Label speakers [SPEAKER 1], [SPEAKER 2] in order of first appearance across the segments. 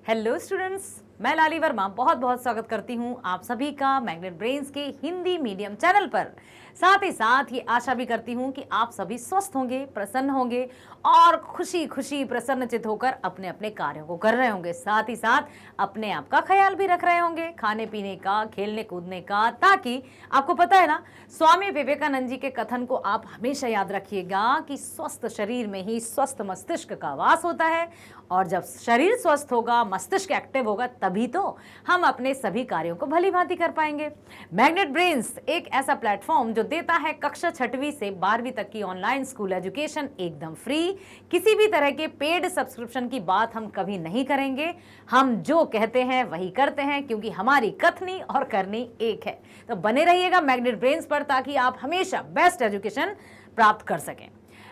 [SPEAKER 1] Hello students, मैं लाली वर्मा बहुत बहुत स्वागत करती हूं आप सभी का मैग्नेट ब्रेन्स के हिंदी मीडियम चैनल पर। साथ ही साथ ये आशा भी करती हूं कि आप सभी स्वस्थ होंगे, प्रसन्न होंगे और खुशी खुशी प्रसन्नचित होकर अपने अपने कार्यों को कर रहे होंगे। साथ ही साथ अपने आप का ख्याल भी रख रहे होंगे, खाने पीने का, खेलने कूदने का, ताकि आपको पता है ना, स्वामी विवेकानंद जी के कथन को आप हमेशा याद रखिएगा कि स्वस्थ शरीर में ही स्वस्थ मस्तिष्क का वास होता है और जब शरीर स्वस्थ होगा, मस्तिष्क एक्टिव होगा, तभी तो हम अपने सभी कार्यों को भली भांति कर पाएंगे। मैग्नेट ब्रेन्स एक ऐसा प्लेटफॉर्म जो देता है कक्षा 6वीं से 12वीं तक की ऑनलाइन स्कूल एजुकेशन एकदम फ्री। किसी भी तरह के पेड सब्सक्रिप्शन की बात हम कभी नहीं करेंगे। हम जो कहते हैं वही करते हैं, क्योंकि हमारी कथनी और करनी एक है। तो बने रहिएगा मैग्नेट ब्रेन्स पर ताकि आप हमेशा बेस्ट एजुकेशन प्राप्त कर सकें।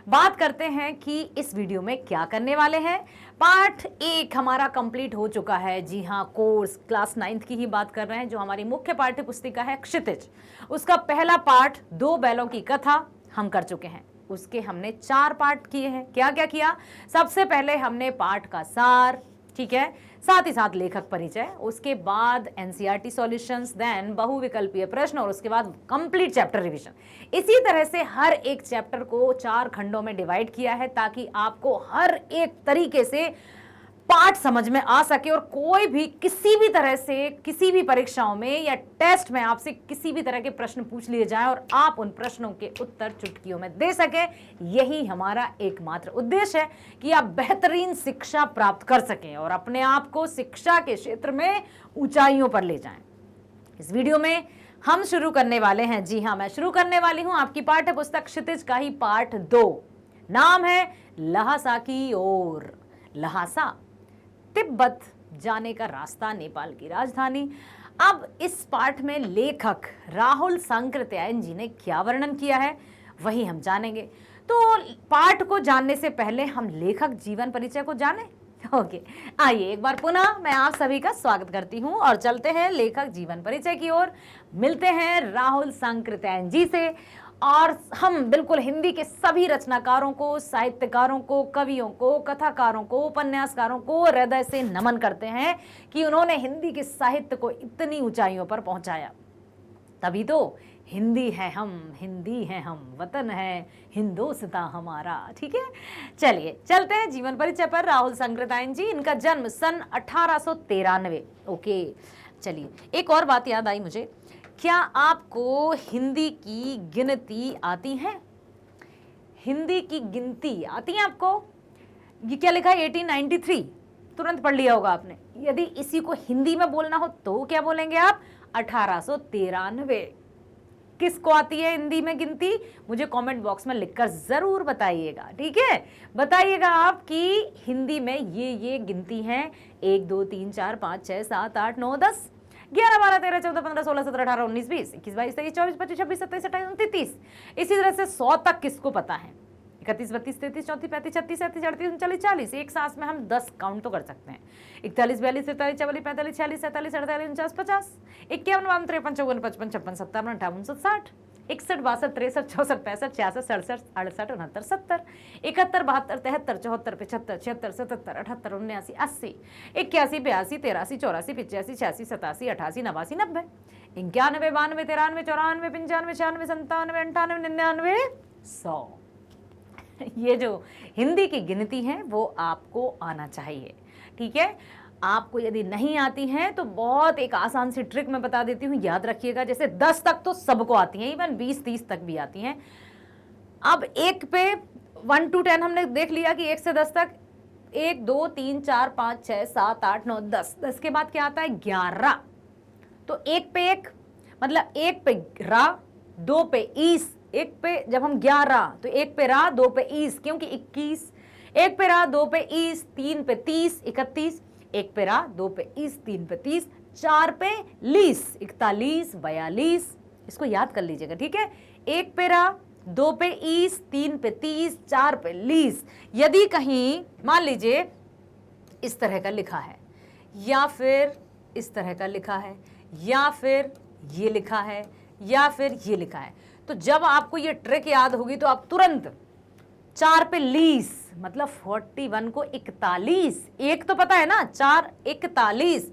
[SPEAKER 1] बात करते हैं कि इस वीडियो में क्या करने वाले हैं। पार्ट 1 हमारा कंप्लीट हो चुका है। जी हाँ, कोर्स क्लास 9th की ही बात कर रहे हैं, जो हमारी मुख्य पाठ्य पुस्तिका है क्षितिज। उसका पहला पार्ट 2 बैलों की कथा हम कर चुके हैं। उसके हमने 4 पार्ट किए हैं। क्या क्या किया? सबसे पहले हमने पाठ का सार, ठीक है, साथ ही साथ लेखक परिचय, उसके बाद एनसीईआरटी सॉल्यूशंस, देन बहुविकल्पीय प्रश्न और उसके बाद कंप्लीट चैप्टर रिवीजन। इसी तरह से हर एक चैप्टर को 4 खंडों में डिवाइड किया है ताकि आपको हर एक तरीके से पाठ समझ में आ सके और कोई भी किसी भी तरह से किसी भी परीक्षाओं में या टेस्ट में आपसे किसी भी तरह के प्रश्न पूछ लिए जाएं और आप उन प्रश्नों के उत्तर चुटकियों में दे सके। यही हमारा एकमात्र उद्देश्य है कि आप बेहतरीन शिक्षा प्राप्त कर सकें और अपने आप को शिक्षा के क्षेत्र में ऊंचाइयों पर ले जाएं। इस वीडियो में हम शुरू करने वाले हैं, जी हाँ, मैं शुरू करने वाली हूं आपकी पाठ्य पुस्तक क्षितिज का ही पार्ट 2। नाम है लहासा की ओर। लहासा तिब्बत जाने का रास्ता, नेपाल की राजधानी। अब इस पाठ में लेखक राहुल सांकृत्यायन जी ने क्या वर्णन किया है वही हम जानेंगे। तो पाठ को जानने से पहले हम लेखक जीवन परिचय को जाने। ओके, आइए एक बार पुनः मैं आप सभी का स्वागत करती हूं और चलते हैं लेखक जीवन परिचय की ओर। मिलते हैं राहुल सांकृत्यायन जी से और हम बिल्कुल हिंदी के सभी रचनाकारों को, साहित्यकारों को, कवियों को, कथाकारों को, उपन्यासकारों को हृदय से नमन करते हैं कि उन्होंने हिंदी के साहित्य को इतनी ऊंचाइयों पर पहुंचाया। तभी तो हिंदी है हम, वतन है हिंदोस्तां हमारा। ठीक है, चलिए चलते हैं जीवन परिचय पर। राहुल सांकृत्यायन जी, इनका जन्म सन 1893। ओके, चलिए एक और बात याद आई मुझे। क्या आपको हिंदी की गिनती आती है? हिंदी की गिनती आती है आपको? ये क्या लिखा है? 1893 तुरंत पढ़ लिया होगा आपने। यदि इसी को हिंदी में बोलना हो तो क्या बोलेंगे आप? 1893। किसको आती है हिंदी में गिनती? मुझे कमेंट बॉक्स में लिखकर जरूर बताइएगा। ठीक है, बताइएगा आप कि हिंदी में ये गिनती है। 1 2 3 4 5 6 7 8 9 10 11 12 13 14 15 16 17 18 19 20 21 22 23 24 25 26 27 28 29 30। इसी तरह से 100 तक किसको पता है? 31 32 33 34 35 36 37 38 39 40। एक सांस में हम 10 काउंट तो कर सकते हैं। 41 42 43 44 45 46 47 48 49 50 51 52 53 54 55 56 57 58 59 60 61 62 63 64 65 66 67 68 69 70 71 72 73 74 75 76 77 78 79 80 81 82 83 84 85 86 87 88 89 90 91 92 93 94 95 96 97 98 99 100। ये जो हिंदी की गिनती है वो आपको आना चाहिए। ठीक है, आपको यदि नहीं आती है तो बहुत एक आसान सी ट्रिक मैं बता देती हूँ, याद रखिएगा। जैसे 10 तक तो सबको आती हैं, इवन 20-30 तक भी आती हैं। अब 1 पे 1 to 10 हमने देख लिया कि 1 से 10 तक 1 2 3 4 5 6 7 8 9 10। 10 के बाद क्या आता है? 11। तो 1 पे 1 मतलब 1 पे रा, 2 पे ईस। 1 पे जब हम 11 तो 1 पे रा, 2 पे ईस, क्योंकि 21। 1 पे रा, 2 पे ईस, 3 पे 30 31। 1 पे रा, 2 पे ईस, 3 पे 30, 4 पे लीस 41 42। इसको याद कर लीजिएगा। ठीक है, 1 पे रा, 2 पे ईस, 3 पे 30, 4 पे लीस। यदि कहीं मान लीजिए इस तरह का लिखा है या फिर इस तरह का लिखा है या फिर ये लिखा है या फिर ये लिखा है, तो जब आपको ये ट्रिक याद होगी तो आप तुरंत 4 पे लीस, मतलब 41 को 41, एक तो पता है ना, 4 41,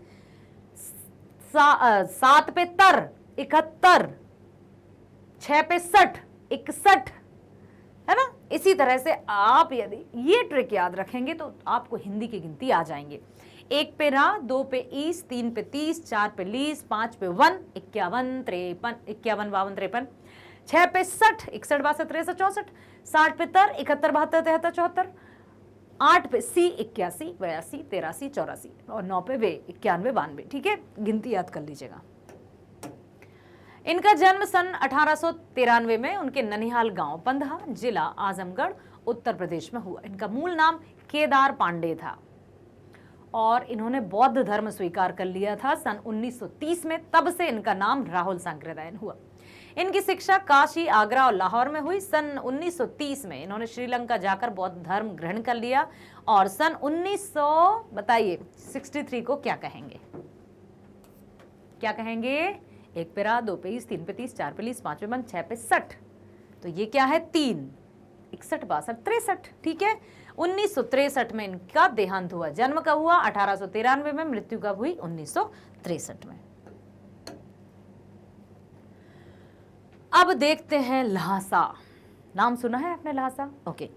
[SPEAKER 1] 7 पे तर 71, 6 पे 60 61, है ना। इसी तरह से आप यदि ये ट्रिक याद रखेंगे तो आपको हिंदी की गिनती आ जाएंगे। 1 पे रा, 2 पे ईस, 3 पे 30, 4 पे लीस, 5 पे 1 51 53 51 52 53, 6 पे 60 61 62 63 64, 60 पे तर 71 72 73 74, 8 पे सी 81 82 83 84 और 9 पे वे 91 92। ठीक है, गिनती याद कर लीजिएगा। इनका जन्म सन 1893 में उनके ननिहाल गांव पंधा, जिला आजमगढ़, उत्तर प्रदेश में हुआ। इनका मूल नाम केदार पांडे था और इन्होंने बौद्ध धर्म स्वीकार कर लिया था सन 1930 में। तब से इनका नाम राहुल सांकृत्यायन हुआ। इनकी शिक्षा काशी, आगरा और लाहौर में हुई। सन 1930 में इन्होंने श्रीलंका जाकर बौद्ध धर्म ग्रहण कर लिया और सन 1963 को क्या कहेंगे? क्या कहेंगे? 1 पे रा, 2 पे ईस, 3 पे 30, 4 पे लीस, 5 पे 1, 6 पे 60, तो ये क्या है? 3 61 62 63। ठीक है, 1963 में इनका देहांत हुआ। जन्म कब हुआ? 1893 में। मृत्यु कब हुई? 1963 में। अब देखते हैं ल्हासा। नाम सुना है आपने ल्हासा? ओके।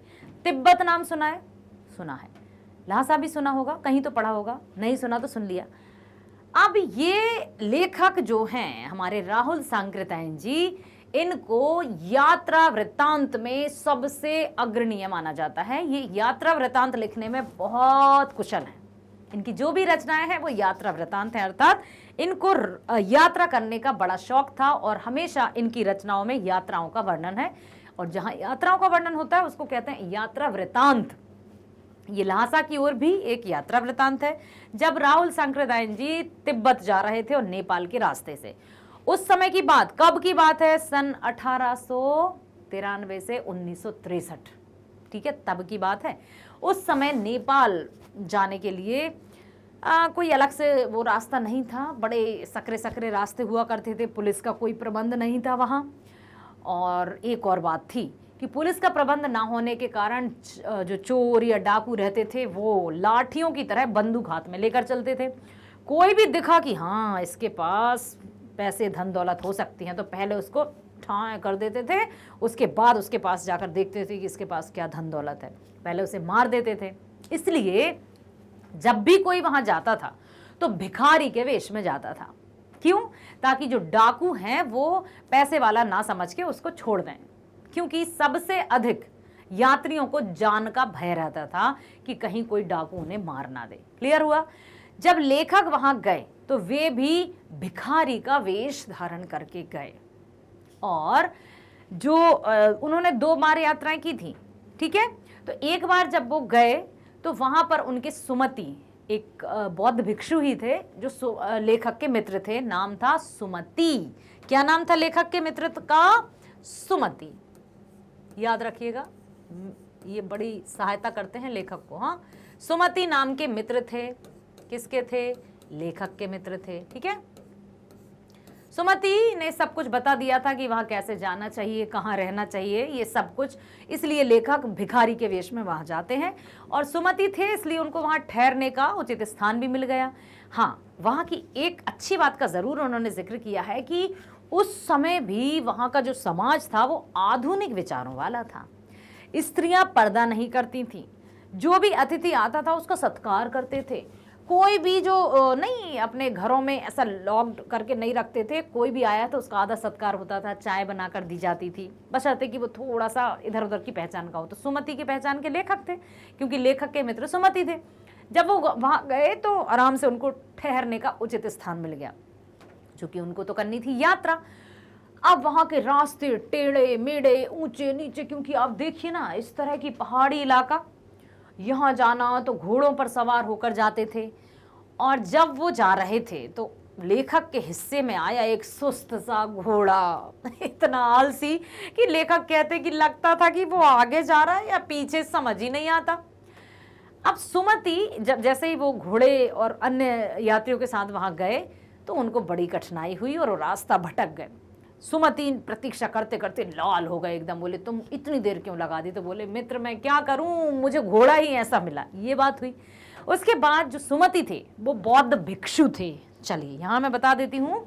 [SPEAKER 1] तिब्बत नाम सुना है? सुना है। ल्हासा भी सुना होगा, कहीं तो पढ़ा होगा, नहीं सुना तो सुन लिया। अब ये लेखक जो हैं हमारे राहुल सांकृत्यायन जी, इनको यात्रा वृत्तांत में सबसे अग्रणीय माना जाता है। ये यात्रा वृत्तांत लिखने में बहुत कुशल हैं। इनकी जो भी रचनाएं हैं वो यात्रा वृत्तांत हैं, अर्थात इनको यात्रा करने का बड़ा शौक था और हमेशा इनकी रचनाओं में यात्राओं का वर्णन है और जहां यात्राओं का वर्णन होता है उसको कहते हैं यात्रा वृत्तांत। ये ल्हासा की ओर भी एक यात्रा वृत्तांत है। जब राहुल सांकृत्यायन जी तिब्बत जा रहे थे और नेपाल के रास्ते से, उस समय की बात, कब की बात है? सन 1893 से 1963। ठीक है, तब की बात है। उस समय नेपाल जाने के लिए कोई अलग से वो रास्ता नहीं था, बड़े सकरे सकरे रास्ते हुआ करते थे, पुलिस का कोई प्रबंध नहीं था वहाँ। और एक और बात थी कि पुलिस का प्रबंध ना होने के कारण जो चोर या डाकू रहते थे वो लाठियों की तरह बंदूक हाथ में लेकर चलते थे। कोई भी दिखा कि हाँ इसके पास पैसे धन दौलत हो सकती हैं तो पहले उसको ठां कर देते थे, उसके बाद उसके पास जाकर देखते थे कि इसके पास क्या धन दौलत है, पहले उसे मार देते थे। इसलिए जब भी कोई वहां जाता था तो भिखारी के वेश में जाता था। क्यों? ताकि जो डाकू हैं वो पैसे वाला ना समझ के उसको छोड़ दें, क्योंकि सबसे अधिक यात्रियों को जान का भय रहता था कि कहीं कोई डाकू उन्हें मार ना दे। क्लियर हुआ? जब लेखक वहां गए तो वे भी भिखारी का वेश धारण करके गए और जो उन्होंने 2 बार यात्राएं की थी। ठीक है, तो एक बार जब वो गए तो वहां पर उनके सुमति, एक बौद्ध भिक्षु ही थे जो लेखक के मित्र थे, नाम था सुमति। क्या नाम था लेखक के मित्र का? सुमति। याद रखिएगा, ये बड़ी सहायता करते हैं लेखक को। हाँ, सुमति नाम के मित्र थे। किसके थे? लेखक के मित्र थे। ठीक है, सुमति ने सब कुछ बता दिया था कि वहां कैसे जाना चाहिए, कहाँ रहना चाहिए, ये सब कुछ। इसलिए लेखक भिखारी के वेश में वहां जाते हैं और सुमति थे इसलिए उनको वहां ठहरने का उचित स्थान भी मिल गया। हाँ, वहां की एक अच्छी बात का जरूर उन्होंने जिक्र किया है कि उस समय भी वहां का जो समाज था वो आधुनिक विचारों वाला था। स्त्रियां पर्दा नहीं करती थी, जो भी अतिथि आता था उसका सत्कार करते थे। कोई भी जो नहीं अपने घरों में ऐसा लॉक्ड करके नहीं रखते थे, कोई भी आया तो उसका आधा सत्कार होता था, चाय बनाकर दी जाती थी, बशर्ते कि वो थोड़ा सा इधर उधर की पहचान का हो। तो सुमति की पहचान के लेखक थे क्योंकि लेखक के मित्र सुमति थे। जब वो वहां गए तो आराम से उनको ठहरने का उचित स्थान मिल गया, चूंकि उनको तो करनी थी यात्रा। अब वहां के रास्ते टेढ़े मेढ़े, ऊंचे नीचे, क्योंकि आप देखिए ना इस तरह की पहाड़ी इलाका, यहाँ जाना तो घोड़ों पर सवार होकर जाते थे। और जब वो जा रहे थे तो लेखक के हिस्से में आया एक सुस्त सा घोड़ा, इतना आलसी कि लेखक कहते कि लगता था कि वो आगे जा रहा है या पीछे, समझ ही नहीं आता। अब सुमति जब जैसे ही वो घोड़े और अन्य यात्रियों के साथ वहां गए तो उनको बड़ी कठिनाई हुई और वो रास्ता भटक गए। सुमति प्रतीक्षा करते करते लाल हो गए एकदम। बोले तुम इतनी देर क्यों लगा दी? तो बोले मित्र मैं क्या करूं, मुझे घोड़ा ही ऐसा मिला। ये बात हुई। उसके बाद जो सुमति थे वो बौद्ध भिक्षु थे। चलिए यहां मैं बता देती हूं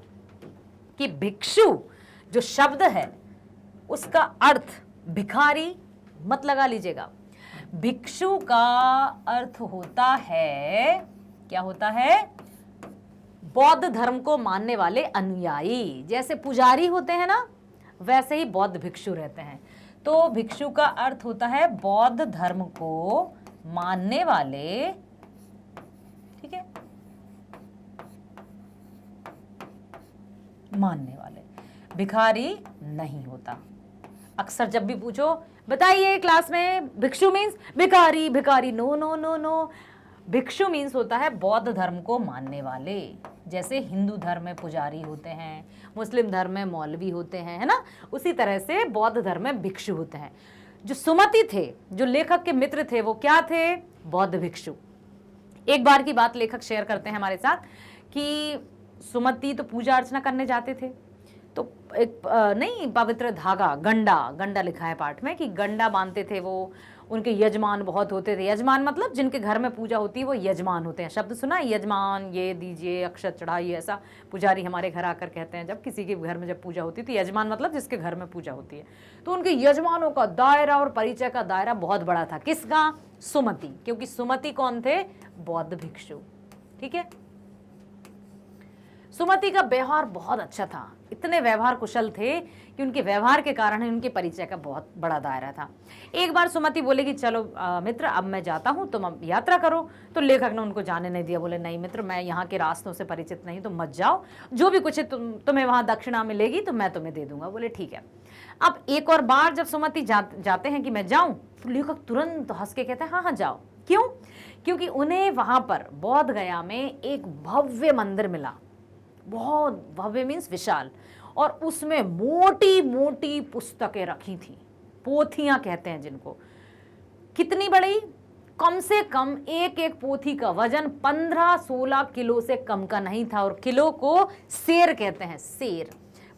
[SPEAKER 1] कि भिक्षु जो शब्द है उसका अर्थ भिखारी मत लगा लीजिएगा। भिक्षु का अर्थ होता है, क्या होता है? बौद्ध धर्म को मानने वाले अनुयायी। जैसे पुजारी होते हैं ना, वैसे ही बौद्ध भिक्षु रहते हैं। तो भिक्षु का अर्थ होता है बौद्ध धर्म को मानने वाले, ठीक है, मानने वाले, भिखारी नहीं होता। अक्सर जब भी पूछो बताइए क्लास में भिक्षु मीन्स भिखारी, भिखारी नो नो नो नो। भिक्षु मीन्स होता है बौद्ध धर्म को मानने वाले। जैसे हिंदू धर्म में पुजारी होते हैं, मुस्लिम धर्म में मौलवी होते हैं, है ना, उसी तरह से बौद्ध धर्म में भिक्षु होते हैं। जो सुमति थे, जो लेखक के मित्र थे, वो क्या थे? बौद्ध भिक्षु। एक बार की बात लेखक शेयर करते हैं हमारे साथ कि सुमति तो पूजा अर्चना करने जाते थे, तो एक नहीं पवित्र धागा, गंडा लिखा है पाठ में कि गंडा बांधते थे वो। उनके यजमान बहुत होते थे। यजमान मतलब जिनके घर में पूजा होती है वो यजमान होते हैं। शब्द सुना है यजमान, ये दीजिए, अक्षत चढ़ाइए, ऐसा पुजारी हमारे घर आकर कहते हैं जब किसी के घर में जब पूजा होती है। तो यजमान मतलब जिसके घर में पूजा होती है। तो उनके यजमानों का दायरा और परिचय का दायरा बहुत बड़ा था। किसका? सुमति। क्योंकि सुमति कौन थे? बौद्ध भिक्षु। ठीक है। सुमति का व्यवहार बहुत अच्छा था। इतने व्यवहार कुशल थे कि उनके व्यवहार के कारण ही उनके परिचय का बहुत बड़ा दायरा था। एक बार सुमति बोले कि चलो मित्र अब मैं जाता हूँ, तुम अब यात्रा करो। तो लेखक ने उनको जाने नहीं दिया। बोले नहीं मित्र, मैं यहाँ के रास्तों से परिचित नहीं, तुम मत जाओ। जो भी कुछ है तुम्हें वहाँ दक्षिणा मिलेगी तो मैं तुम्हें दे दूंगा। बोले ठीक है। अब एक और बार जब सुमति जाते हैं कि मैं जाऊँ, तो लेखक तुरंत हंस के कहते हैं हाँ हाँ जाओ। क्यों? क्योंकि उन्हें वहाँ पर बोध गया में एक भव्य मंदिर मिला। बहुत भव्य मीन्स विशाल, और उसमें मोटी मोटी पुस्तकें रखी थी। पोथियां कहते हैं जिनको। कितनी बड़ी? कम से कम एक एक पोथी का वजन 15-16 किलो से कम का नहीं था। और किलो को सेर कहते हैं, सेर।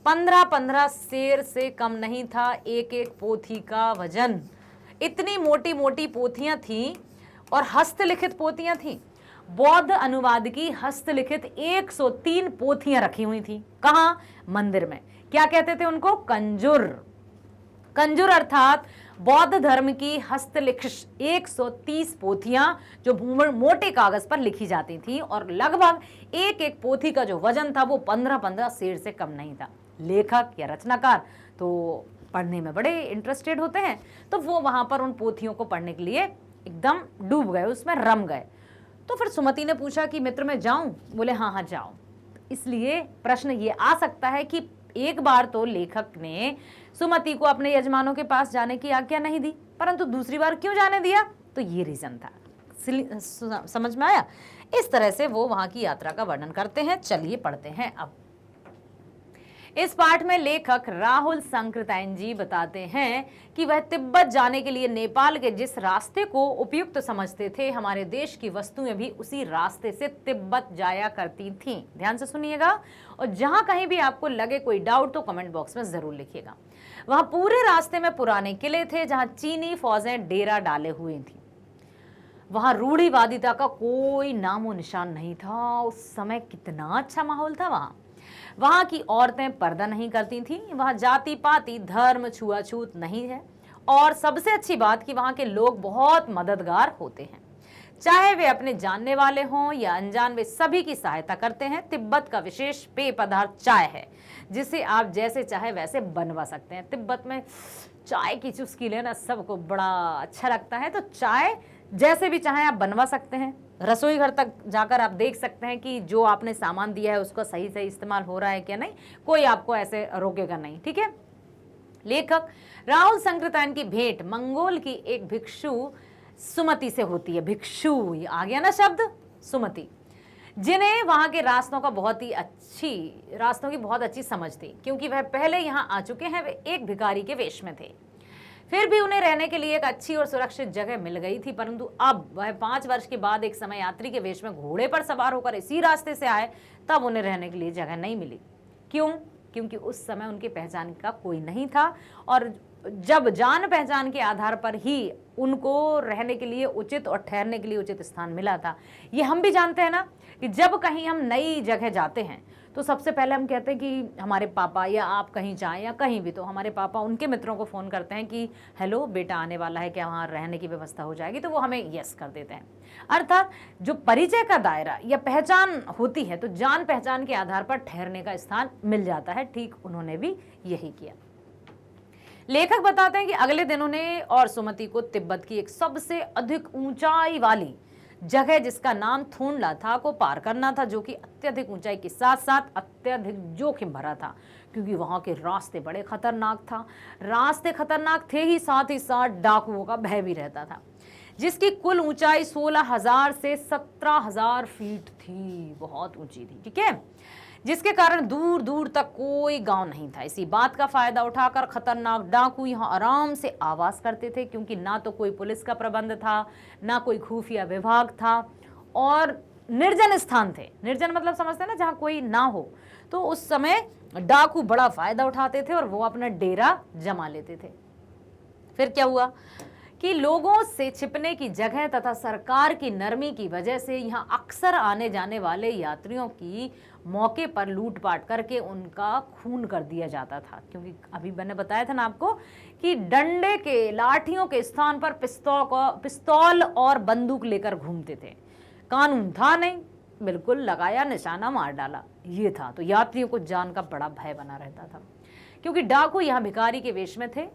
[SPEAKER 1] 15-15 सेर से कम नहीं था एक एक पोथी का वजन। इतनी मोटी मोटी पोथियां थी और हस्तलिखित पोथियां थी। बौद्ध अनुवाद की हस्तलिखित 103 पोथियां रखी हुई थी। कहाँ? मंदिर में। क्या कहते थे उनको? कंजुर। कंजुर अर्थात बौद्ध धर्म की हस्तलिखित 130 पोथियां जो मोटे कागज पर लिखी जाती थी, और लगभग एक एक पोथी का जो वजन था वो 15-15 सेर से कम नहीं था। लेखक या रचनाकार तो पढ़ने में बड़े इंटरेस्टेड होते हैं, तो वो वहां पर उन पोथियों को पढ़ने के लिए एकदम डूब गए, उसमें रम गए। तो फिर सुमति ने पूछा कि मित्र मैं जाऊं? बोले हाँ हाँ जाओ। इसलिए प्रश्न ये आ सकता है कि एक बार तो लेखक ने सुमति को अपने यजमानों के पास जाने की आज्ञा नहीं दी, परंतु दूसरी बार क्यों जाने दिया? तो ये रीजन था। समझ में आया? इस तरह से वो वहां की यात्रा का वर्णन करते हैं। चलिए पढ़ते हैं अब। इस पाठ में लेखक राहुल संकृतायन जी बताते हैं कि वह तिब्बत जाने के लिए नेपाल के जिस रास्ते को उपयुक्त समझते थे, हमारे देश की वस्तुएं भी उसी रास्ते से तिब्बत जाया करती थीं। ध्यान से सुनिएगा, और जहां कहीं भी आपको लगे कोई डाउट तो कमेंट बॉक्स में जरूर लिखिएगा। वहां पूरे रास्ते में पुराने किले थे जहां चीनी फौजें डेरा डाले हुए थी। वहां रूढ़िवादिता का कोई नामो निशान नहीं था। उस समय कितना अच्छा माहौल था। वहां की औरतें पर्दा नहीं करती थीं। वहां जाति पाति धर्म छुआछूत नहीं है, और सबसे अच्छी बात कि वहां के लोग बहुत मददगार होते हैं। चाहे वे अपने जानने वाले हों या अनजान, वे सभी की सहायता करते हैं। तिब्बत का विशेष पेय पदार्थ चाय है, जिसे आप जैसे चाहे वैसे बनवा सकते हैं। तिब्बत में चाय की चुस्की लेना सबको बड़ा अच्छा लगता है, तो चाय जैसे भी चाहे आप बनवा सकते हैं। रसोई घर तक जाकर आप देख सकते हैं कि जो आपने सामान दिया है उसका सही सही इस्तेमाल हो रहा है क्या नहीं, कोई आपको ऐसे रोकेगा नहीं। ठीक है। लेखक राहुल संकृतायन की भेंट मंगोल की एक भिक्षु सुमति से होती है। भिक्षु आ गया ना शब्द, सुमति, जिन्हें वहां के रास्तों की बहुत अच्छी समझ थी, क्योंकि वह पहले यहाँ आ चुके हैं। वे एक भिखारी के वेश में थे। फिर भी उन्हें रहने के लिए एक अच्छी और सुरक्षित जगह मिल गई थी, परंतु अब वह 5 वर्ष के बाद एक समय यात्री के वेश में घोड़े पर सवार होकर इसी रास्ते से आए, तब उन्हें रहने के लिए जगह नहीं मिली। क्यों? क्योंकि उस समय उनके पहचान का कोई नहीं था और जब जान पहचान के आधार पर ही उनको रहने के लिए उचित और ठहरने के लिए उचित स्थान मिला था। ये हम भी जानते हैं ना कि जब कहीं हम नई जगह जाते हैं तो सबसे पहले हम कहते हैं कि हमारे पापा या आप कहीं जाएं या कहीं भी, तो हमारे पापा उनके मित्रों को फ़ोन करते हैं कि हेलो बेटा आने वाला है, क्या वहाँ रहने की व्यवस्था हो जाएगी, तो वो हमें यस कर देते हैं। अर्थात जो परिचय का दायरा या पहचान होती है तो जान पहचान के आधार पर ठहरने का स्थान मिल जाता है। ठीक उन्होंने भी यही किया। लेखक बताते हैं कि अगले दिन उन्हें और सुमति को तिब्बत की एक सबसे अधिक ऊंचाई वाली जगह जिसका नाम थोंडला था को पार करना था, जो कि अत्यधिक ऊंचाई के साथ साथ अत्यधिक जोखिम भरा था, क्योंकि वहां के रास्ते बड़े खतरनाक था। रास्ते खतरनाक थे ही साथ डाकुओं का भय भी रहता था, जिसकी कुल ऊंचाई 16,000 से 17,000 फीट थी, बहुत ऊंची थी। ठीक है, जिसके कारण दूर दूर तक कोई गांव नहीं था। इसी बात का फायदा उठाकर खतरनाक डाकू यहां आराम से आवास करते थे, क्योंकि ना तो कोई पुलिस का प्रबंध था, ना कोई खुफिया विभाग था और निर्जन स्थान थे। निर्जन मतलब समझते हैं ना, जहां कोई ना हो। तो उस समय डाकू बड़ा फायदा उठाते थे और वो अपना डेरा जमा लेते थे। फिर क्या हुआ कि लोगों से छिपने की जगह तथा सरकार की नरमी की वजह से यहाँ अक्सर आने जाने वाले यात्रियों की मौके पर लूटपाट करके उनका खून कर दिया जाता था, क्योंकि अभी मैंने बताया था ना आपको कि डंडे के लाठियों के स्थान पर पिस्तौल और बंदूक लेकर घूमते थे। कानून था नहीं, बिल्कुल लगाया निशाना मार डाला, ये था। तो यात्रियों को जान का बड़ा भय बना रहता था, क्योंकि डाकू यहाँ भिखारी के वेश में थे,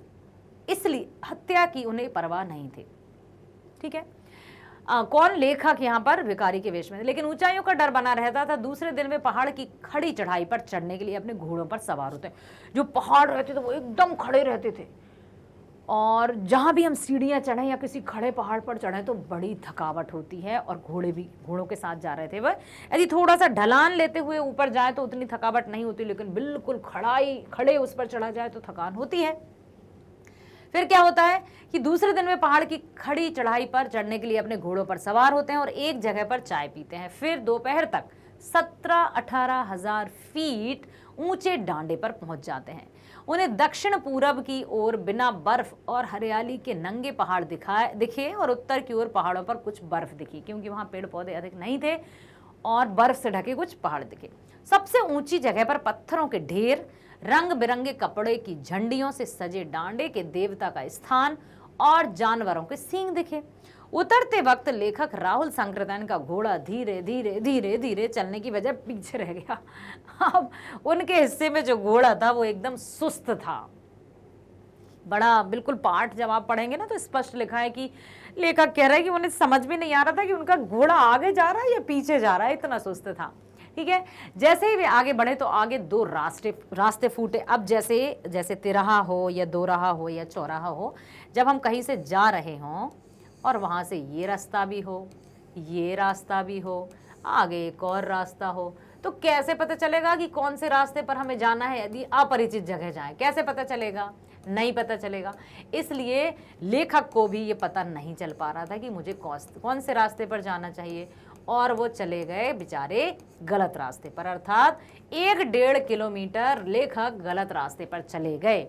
[SPEAKER 1] इसलिए हत्या की उन्हें परवाह नहीं थी। ठीक है, कौन? लेखक यहाँ पर भिखारी के वेश में थे, लेकिन ऊंचाइयों का डर बना रहता था। दूसरे दिन वे पहाड़ की खड़ी चढ़ाई पर चढ़ने के लिए अपने घोड़ों पर सवार होते। जो पहाड़ रहते थे वो एकदम खड़े रहते थे, और जहां भी हम सीढ़ियां चढ़े या किसी खड़े पहाड़ पर चढ़े तो बड़ी थकावट होती है, और घोड़े भी घोड़ों के साथ जा रहे थे वह। यदि थोड़ा सा ढलान लेते हुए ऊपर जाए तो उतनी थकावट नहीं होती, लेकिन बिल्कुल खड़े उस पर चढ़ा जाए तो थकान होती है। फिर क्या होता है कि दूसरे दिन वे पहाड़ की खड़ी चढ़ाई पर चढ़ने के लिए अपने घोड़ों पर सवार होते हैं और एक जगह पर चाय पीते हैं। फिर दोपहर तक 17-18 हजार फीट ऊंचे डांडे पर पहुंच जाते हैं। उन्हें दक्षिण पूरब की ओर बिना बर्फ और हरियाली के नंगे पहाड़ दिखे और उत्तर की ओर पहाड़ों पर कुछ बर्फ दिखी, क्योंकि वहां पेड़ पौधे अधिक नहीं थे और बर्फ से ढके कुछ पहाड़ दिखे। सबसे ऊंची जगह पर पत्थरों के ढेर, रंग बिरंगे कपड़े की झंडियों से सजे डांडे के देवता का स्थान और जानवरों के सींग दिखे। उतरते वक्त लेखक राहुल संकृतन का घोड़ा धीरे धीरे धीरे धीरे चलने की वजह पीछे रह गया। अब उनके हिस्से में जो घोड़ा था वो एकदम सुस्त था। बड़ा बिल्कुल पाठ जब आप पढ़ेंगे ना तो स्पष्ट लिखा है कि लेखक कह रहा है कि उन्हें समझ में नहीं आ रहा था कि उनका घोड़ा आगे जा रहा है या पीछे जा रहा है, इतना सुस्त था। ठीक है, जैसे ही वे आगे बढ़े तो आगे दो रास्ते फूटे। अब जैसे तिराहा हो या दोराहा हो या चौराहा हो, जब हम कहीं से जा रहे हों और वहां से ये रास्ता भी हो, ये रास्ता भी हो, आगे एक और रास्ता हो, तो कैसे पता चलेगा कि कौन से रास्ते पर हमें जाना है? यदि अपरिचित जगह जाए कैसे पता चलेगा? नहीं पता चलेगा। इसलिए लेखक को भी ये पता नहीं चल पा रहा था कि मुझे कौन से रास्ते पर जाना चाहिए, और वो चले गए बेचारे गलत रास्ते पर। अर्थात 1-1.5 किलोमीटर लेखक गलत रास्ते पर चले गए।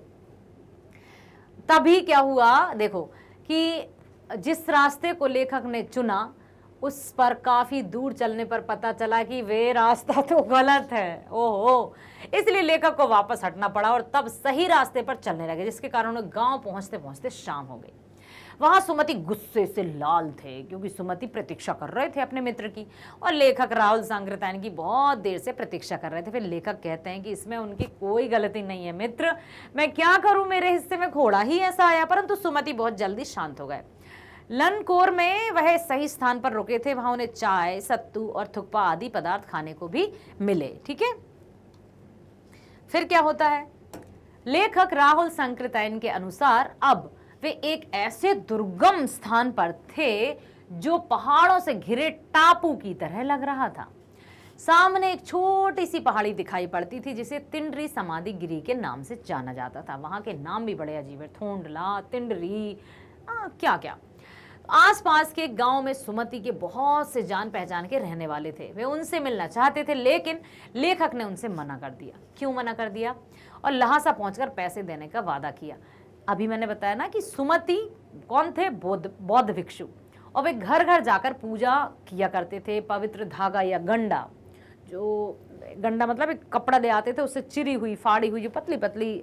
[SPEAKER 1] तभी क्या हुआ देखो कि जिस रास्ते को लेखक ने चुना उस पर काफी दूर चलने पर पता चला कि वे रास्ता तो गलत है। ओहो, इसलिए लेखक को वापस हटना पड़ा और तब सही रास्ते पर चलने लगे, जिसके कारण उन्हें गांव पहुंचते पहुंचते शाम हो गई। वहां सुमति गुस्से से लाल थे, क्योंकि सुमति प्रतीक्षा कर रहे थे अपने मित्र की, और लेखक राहुल संकृतन की बहुत देर से प्रतीक्षा कर रहे थे। फिर लेखक कहते हैं कि इसमें उनकी कोई गलती नहीं है मित्र, मैं क्या करूं, मेरे हिस्से में घोड़ा ही ऐसा आया। परंतु सुमति बहुत जल्दी शांत हो गए। लनकोर में वह सही स्थान पर रुके थे, वहां उन्हें चाय, सत्तू और थुक्पा आदि पदार्थ खाने को भी मिले। ठीक है, फिर क्या होता है? लेखक राहुल संकृतन के अनुसार अब वे एक ऐसे दुर्गम स्थान पर थे जो पहाड़ों से घिरे टापू की तरह लग रहा था। सामने एक छोटी सी पहाड़ी दिखाई पड़ती थी जिसे तिंडरी समाधि गिरी के नाम से जाना जाता था। वहां के नाम भी बड़े अजीब है, थोंडला, तिंडरी, क्या क्या। आसपास के गांव में सुमति के बहुत से जान पहचान के रहने वाले थे। वे उनसे मिलना चाहते थे, लेकिन लेखक ने उनसे मना कर दिया। क्यों मना कर दिया? और लहासा पहुंचकर पैसे देने का वादा किया। अभी मैंने बताया ना कि सुमति कौन थे? बौद्ध भिक्षु। और वे घर घर जाकर पूजा किया करते थे। पवित्र धागा या गंडा, जो गंडा मतलब एक कपड़ा ले आते थे, उससे चिरी हुई फाड़ी हुई जो पतली पतली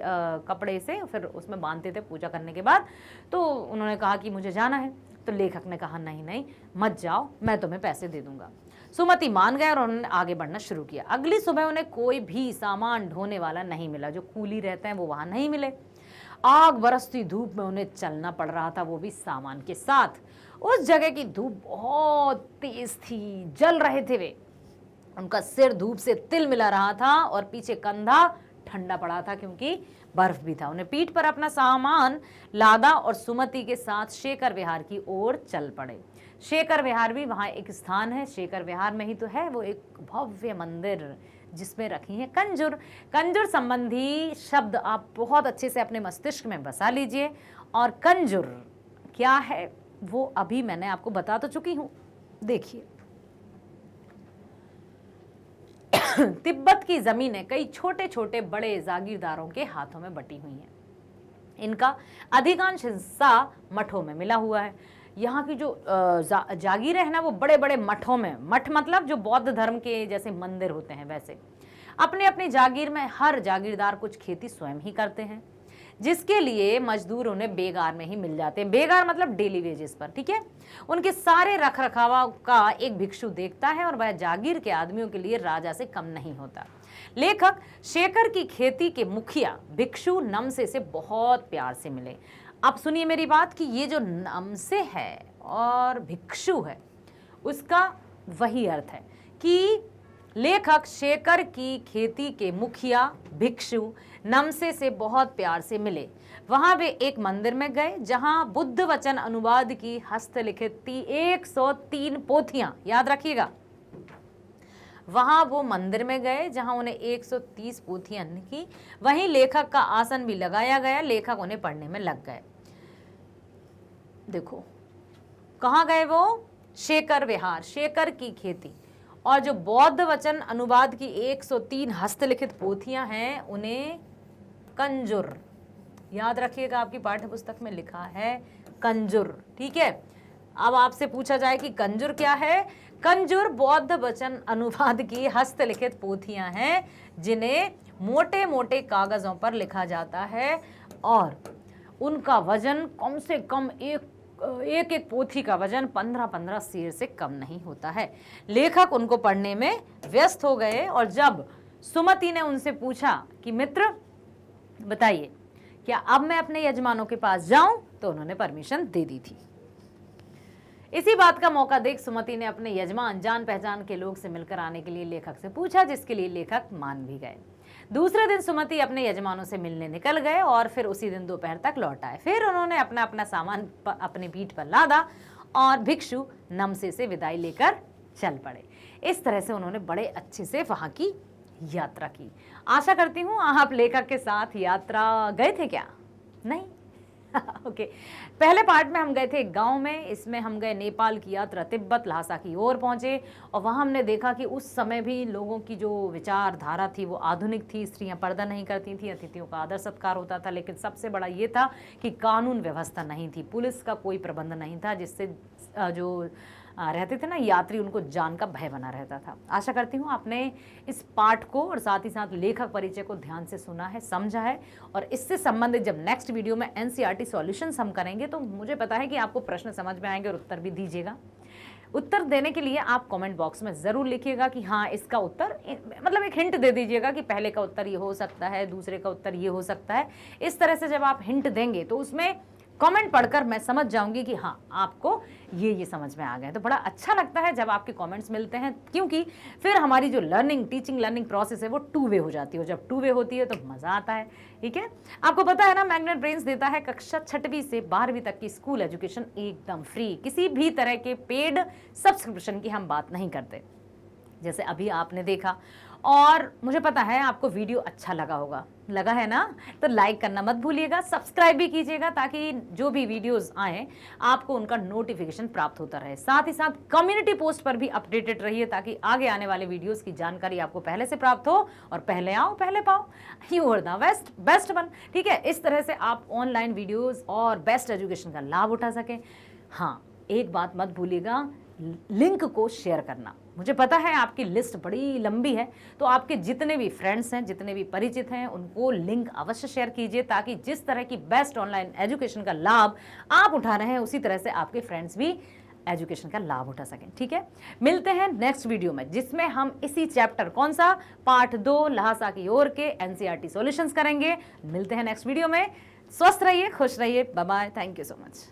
[SPEAKER 1] कपड़े से फिर उसमें बांधते थे पूजा करने के बाद। तो उन्होंने कहा कि मुझे जाना है। तो लेखक ने कहा नहीं नहीं मत जाओ, मैं तुम्हें पैसे दे दूंगा। सुमति मान गए और उन्होंने आगे बढ़ना शुरू किया। अगली सुबह उन्हें कोई भी सामान ढोने वाला नहीं मिला। जो कूली रहते हैं वो वहां नहीं मिले। आग बरसती धूप में उन्हें चलना पड़ रहा था, वो भी सामान के साथ। उस जगह की धूप बहुत तेज थी, जल रहे थे वे। उनका सिर धूप से तिल मिला रहा था और पीछे कंधा ठंडा पड़ा था क्योंकि बर्फ भी था। उन्हें पीठ पर अपना सामान लादा और सुमति के साथ शेखर विहार की ओर चल पड़े। शेखर विहार भी वहां एक स्थान है। शेखर विहार में ही तो है वो एक भव्य मंदिर जिसमें रखी है कंजूर। कंजूर संबंधी शब्द आप बहुत अच्छे से अपने मस्तिष्क में बसा लीजिए। और कंजूर क्या है वो अभी मैंने आपको बता तो चुकी हूं। देखिए, तिब्बत की जमीनें कई छोटे छोटे बड़े जागीरदारों के हाथों में बटी हुई हैं। इनका अधिकांश हिस्सा मठों में मिला हुआ है। यहाँ की जो जागीरें हैं ना, वो बड़े बड़े मठों में, मठ मतलब जो बौद्ध धर्म के जैसे मंदिर होते हैं वैसे, अपने अपनी जागीर में हर जागीरदार कुछ खेती स्वयं ही करते हैं, जिसके लिए मजदूर उन्हें बेगार में ही मिल जाते हैं। बेगार मतलब डेली वेजेस पर, ठीक है। उनके सारे रख रखाव का एक भिक्षु देखता है और वह जागीर के आदमियों के लिए राजा से कम नहीं होता। लेखक शेखर की खेती के मुखिया भिक्षु नमसे से बहुत प्यार से मिले। अब सुनिए मेरी बात कि ये जो नमसे है और भिक्षु है उसका वही अर्थ है कि लेखक शेखर की खेती के मुखिया भिक्षु नमसे से बहुत प्यार से मिले। वहां वे एक मंदिर में गए जहां बुद्ध वचन अनुवाद की हस्तलिखित 103 पोथियां, याद रखिएगा, वहां वो मंदिर में गए जहां उन्हें 130 पोथियां की। वहीं लेखक का आसन भी लगाया गया। लेखक उन्हें पढ़ने में लग गए। देखो कहां गए वो? शेखर विहार, शेखर की खेती। और जो बौद्ध वचन अनुवाद की 103 हस्तलिखित पोथियां हैं उन्हें कंजूर, याद रखिएगा, आपकी पाठ्य पुस्तक में लिखा है कंजूर, ठीक है। अब आपसे पूछा जाए कि कंजूर क्या है? कंजूर बौद्ध वचन अनुवाद की हस्तलिखित पोथियां हैं जिन्हें मोटे मोटे कागजों पर लिखा जाता है और उनका वजन कम से कम एक पोथी का वजन 15-15 सेर से कम नहीं होता है। लेखक उनको पढ़ने में व्यस्त हो गए और जब सुमति ने उनसे पूछा कि मित्र बताइए क्या अब मैं अपने यजमानों के पास जाऊं, तो उन्होंने परमिशन दे दी थी। इसी बात का मौका देख सुमति ने अपने यजमान जान पहचान के लोग से मिलकर आने के लिए लेखक से पूछा, जिसके लिए लेखक मान भी गए। दूसरे दिन सुमति अपने यजमानों से मिलने निकल गए और फिर उसी दिन दोपहर तक लौट आए। फिर उन्होंने अपना अपना सामान अपने पीठ पर लादा और भिक्षु नमसे से विदाई लेकर चल पड़े। इस तरह से उन्होंने बड़े अच्छे से वहां की यात्रा की। आशा करती हूँ आप लेखक के साथ यात्रा गए थे क्या? नहीं? ओके। पहले पार्ट में हम गए थे गांव में, इसमें हम गए नेपाल की यात्रा, तिब्बत लहासा की ओर पहुंचे और वहां हमने देखा कि उस समय भी लोगों की जो विचारधारा थी वो आधुनिक थी। स्त्रियां पर्दा नहीं करती थी, अतिथियों का आदर सत्कार होता था, लेकिन सबसे बड़ा ये था कि कानून व्यवस्था नहीं थी, पुलिस का कोई प्रबंध नहीं था, जिससे जो रहते थे ना यात्री, उनको जान का भय बना रहता था। आशा करती हूँ आपने इस पाठ को और साथ ही साथ लेखक परिचय को ध्यान से सुना है, समझा है। और इससे संबंधित जब नेक्स्ट वीडियो में एनसीईआरटी सॉल्यूशंस हम करेंगे तो मुझे पता है कि आपको प्रश्न समझ में आएंगे और उत्तर भी दीजिएगा। उत्तर देने के लिए आप कमेंट बॉक्स में ज़रूर लिखिएगा कि हाँ इसका उत्तर, मतलब एक हिंट दे दीजिएगा कि पहले का उत्तर ये हो सकता है, दूसरे का उत्तर ये हो सकता है। इस तरह से जब आप हिंट देंगे तो उसमें कमेंट पढ़कर मैं समझ जाऊंगी कि हाँ आपको ये समझ में आ गया। तो बड़ा अच्छा लगता है जब आपके कमेंट्स मिलते हैं, क्योंकि फिर हमारी जो टीचिंग लर्निंग प्रोसेस है वो 2 वे हो जाती है। जब 2 वे होती है तो मज़ा आता है, ठीक है। आपको पता है ना, मैग्नेट ब्रेन्स देता है कक्षा 6वीं से 12वीं तक की स्कूल एजुकेशन एकदम फ्री। किसी भी तरह के पेड सब्सक्रिप्शन की हम बात नहीं करते। जैसे अभी आपने देखा। और मुझे पता है आपको वीडियो अच्छा लगा होगा, लगा है ना? तो लाइक करना मत भूलिएगा, सब्सक्राइब भी कीजिएगा ताकि जो भी वीडियोस आए आपको उनका नोटिफिकेशन प्राप्त होता रहे। साथ ही साथ कम्युनिटी पोस्ट पर भी अपडेटेड रहिए ताकि आगे आने वाले वीडियोस की जानकारी आपको पहले से प्राप्त हो और पहले आओ पहले पाओ। You are the best one. ठीक है, इस तरह से आप ऑनलाइन वीडियोस और बेस्ट एजुकेशन का लाभ उठा सकें। हाँ, एक बात मत भूलिएगा, लिंक को शेयर करना। मुझे पता है आपकी लिस्ट बड़ी लंबी है, तो आपके जितने भी फ्रेंड्स हैं, जितने भी परिचित हैं, उनको लिंक अवश्य शेयर कीजिए ताकि जिस तरह की बेस्ट ऑनलाइन एजुकेशन का लाभ आप उठा रहे हैं उसी तरह से आपके फ्रेंड्स भी एजुकेशन का लाभ उठा सकें। ठीक है, मिलते हैं नेक्स्ट वीडियो में जिसमें हम इसी चैप्टर कौन सा पार्ट 2 ल्हासा की ओर के एनसीईआरटी सॉल्यूशंस करेंगे। मिलते हैं नेक्स्ट वीडियो में। स्वस्थ रहिए, खुश रहिए, bye bye, thank you so much.